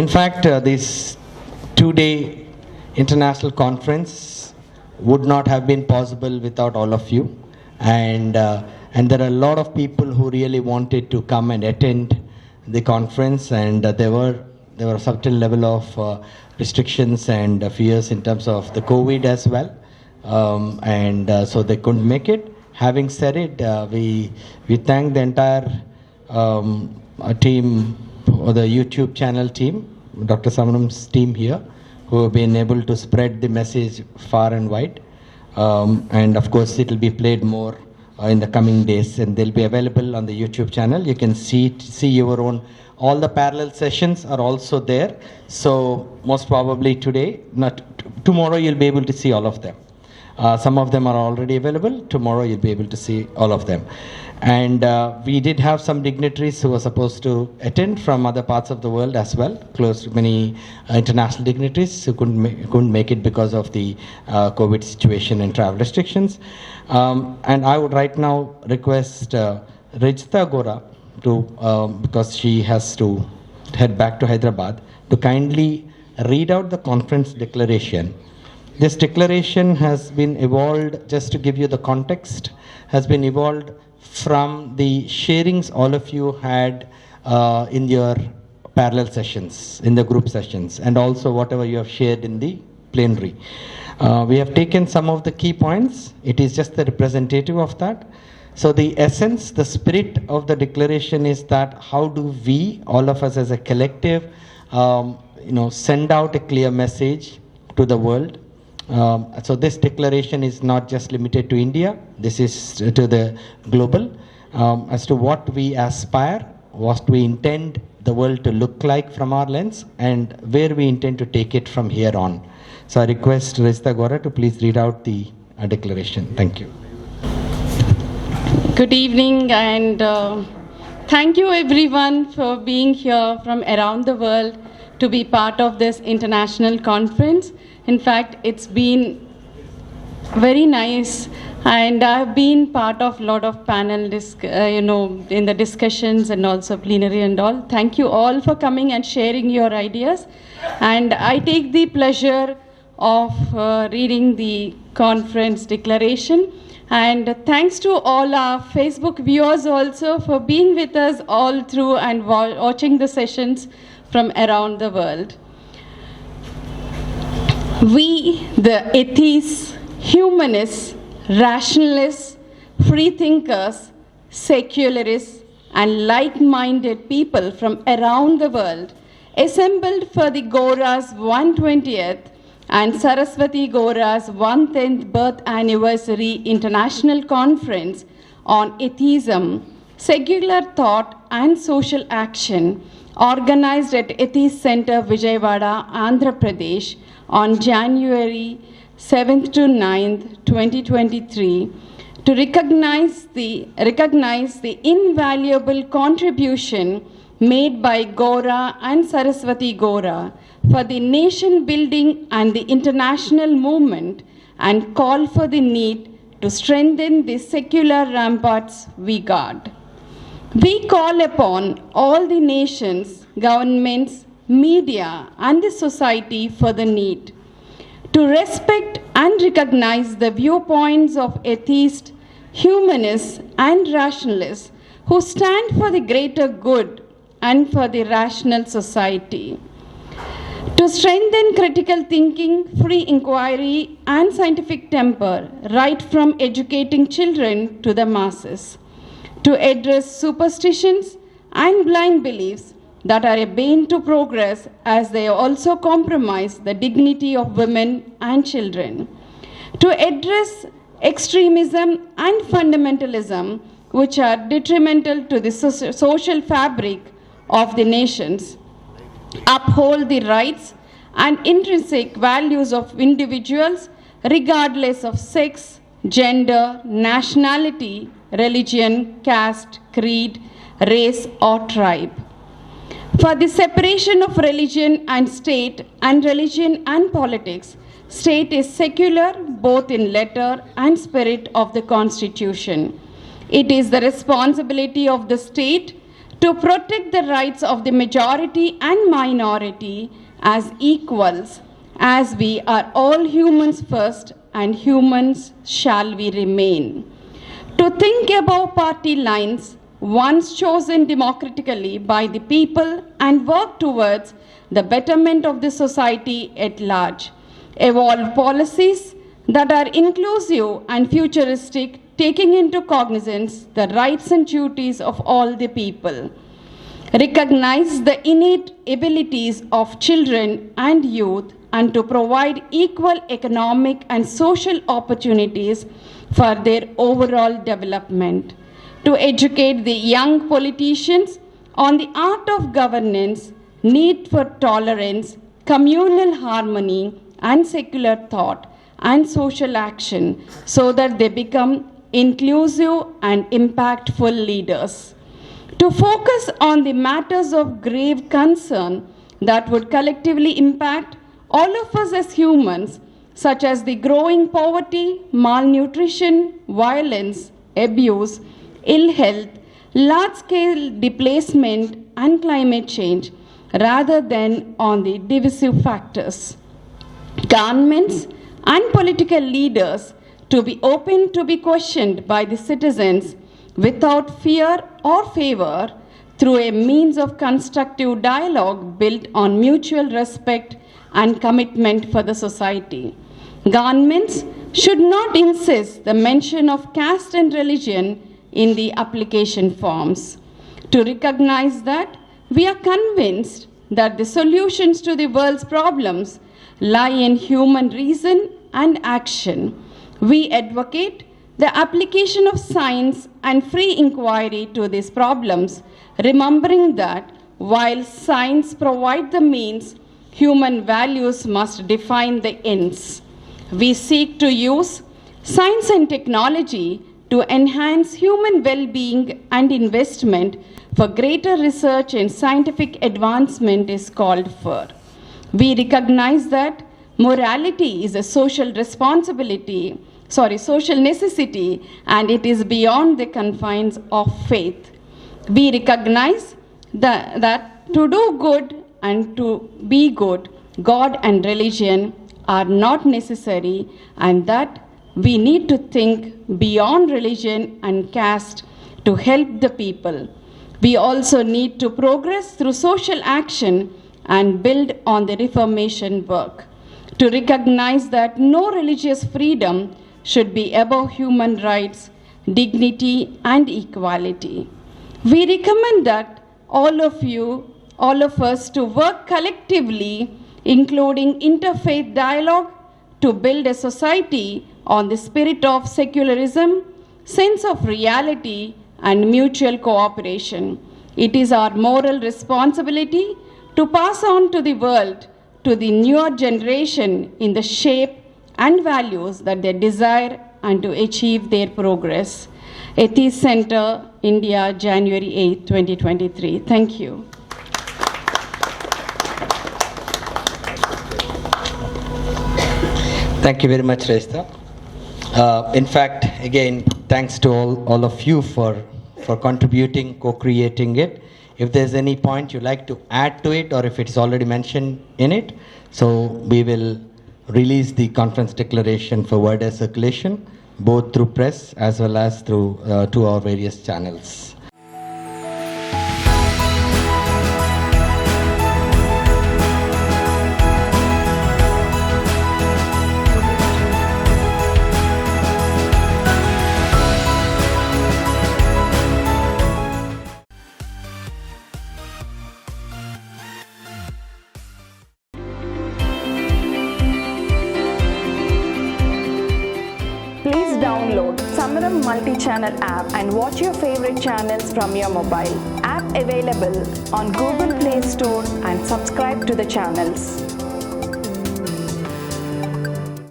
In fact, this 2-day international conference would not have been possible without all of you. And there are a lot of people who really wanted to come and attend the conference, and there were a certain level of restrictions and fears in terms of the COVID as well, so they couldn't make it. Having said it, we thank the entire team, or the YouTube channel team, Dr. Samaram's team here, who have been able to spread the message far and wide. And of course, it will be played more in the coming days, and they'll be available on the YouTube channel. You can see your own. All the parallel sessions are also there. So most probably tomorrow you'll be able to see all of them. Some of them are already available. Tomorrow you'll be able to see all of them. And we did have some dignitaries who were supposed to attend from other parts of the world as well. Close to many international dignitaries who couldn't make it because of the COVID situation and travel restrictions. And I would right now request Gora because she has to head back to Hyderabad, to kindly read out the conference declaration. This declaration has been evolved, just to give you the context, has been evolved from the sharings all of you had in your parallel sessions, in the group sessions, and also whatever you have shared in the plenary. We have taken some of the key points. It is just the representative of that. So the essence, the spirit of the declaration is that how do we, all of us as a collective, send out a clear message to the world. So this declaration is not just limited to India. This is to the global, as to what we aspire, what we intend the world to look like from our lens, and where we intend to take it from here on. So I request Gora to please read out the declaration. Thank you. Good evening, and thank you everyone for being here from around the world to be part of this international conference. In fact, it's been very nice, and I've been part of a lot of panel, in the discussions and also plenary and all. Thank you all for coming and sharing your ideas. And I take the pleasure of reading the conference declaration. And thanks to all our Facebook viewers also for being with us all through and watching the sessions from around the world. We, the atheists, humanists, rationalists, freethinkers, secularists, and like-minded people from around the world assembled for the Gora's 120th and Saraswati Gora's 110th birth anniversary international conference on atheism, secular thought and social action, organized at Atheist Center, Vijayawada, Andhra Pradesh on January 7th to 9th, 2023, to recognize the invaluable contribution made by Gora and Saraswati Gora for the nation building and the international movement, and call for the need to strengthen the secular ramparts we guard. We call upon all the nations, governments, media, and the society for the need to respect and recognize the viewpoints of atheists, humanists, and rationalists who stand for the greater good and for the rational society. To strengthen critical thinking, free inquiry, and scientific temper, right from educating children to the masses. To address superstitions and blind beliefs that are a bane to progress, as they also compromise the dignity of women and children. To address extremism and fundamentalism, which are detrimental to the social fabric of the nations. Uphold the rights and intrinsic values of individuals, regardless of sex, gender, nationality, religion, caste, creed, race, or tribe. For the separation of religion and state, and religion and politics, state is secular both in letter and spirit of the Constitution. It is the responsibility of the state to protect the rights of the majority and minority as equals, as we are all humans first and humans shall we remain. To think above party lines, once chosen democratically by the people, and work towards the betterment of the society at large. Evolve policies that are inclusive and futuristic, taking into cognizance the rights and duties of all the people. Recognize the innate abilities of children and youth, and to provide equal economic and social opportunities for their overall development. To educate the young politicians on the art of governance, need for tolerance, communal harmony, and secular thought and social action, so that they become inclusive and impactful leaders. To focus on the matters of grave concern that would collectively impact all of us as humans, such as the growing poverty, malnutrition, violence, abuse, ill health, large-scale displacement, and climate change, rather than on the divisive factors. Governments and political leaders to be open to be questioned by the citizens without fear or favor, through a means of constructive dialogue built on mutual respect and commitment for the society. Governments should not insist the mention of caste and religion in the application forms. To recognize that we are convinced that the solutions to the world's problems lie in human reason and action, we advocate the application of science and free inquiry to these problems, remembering that while science provides the means, human values must define the ends. We seek to use science and technology to enhance human well-being, and investment for greater research and scientific advancement is called for. We recognize that morality is a social necessity, and it is beyond the confines of faith. We recognize that to do good and to be good, God and religion are not necessary, and that we need to think beyond religion and caste to help the people. We also need to progress through social action and build on the Reformation work. To recognize that no religious freedom should be above human rights, dignity, and equality. We recommend that all of us to work collectively, including interfaith dialogue, to build a society on the spirit of secularism, sense of reality, and mutual cooperation. It is our moral responsibility to pass on to the world, to the newer generation, in the shape and values that they desire, and to achieve their progress. Atheist Center, India, January 8, 2023. Thank you. Thank you very much, Raista. In fact, again, thanks to all of you for contributing, co-creating it. If there's any point you'd like to add to it, or if it's already mentioned in it, so we will release the conference declaration for wider circulation, both through press as well as through to our various channels. Please download Samaram multi-channel app and watch your favorite channels from your mobile. App available on Google Play Store, and subscribe to the channels.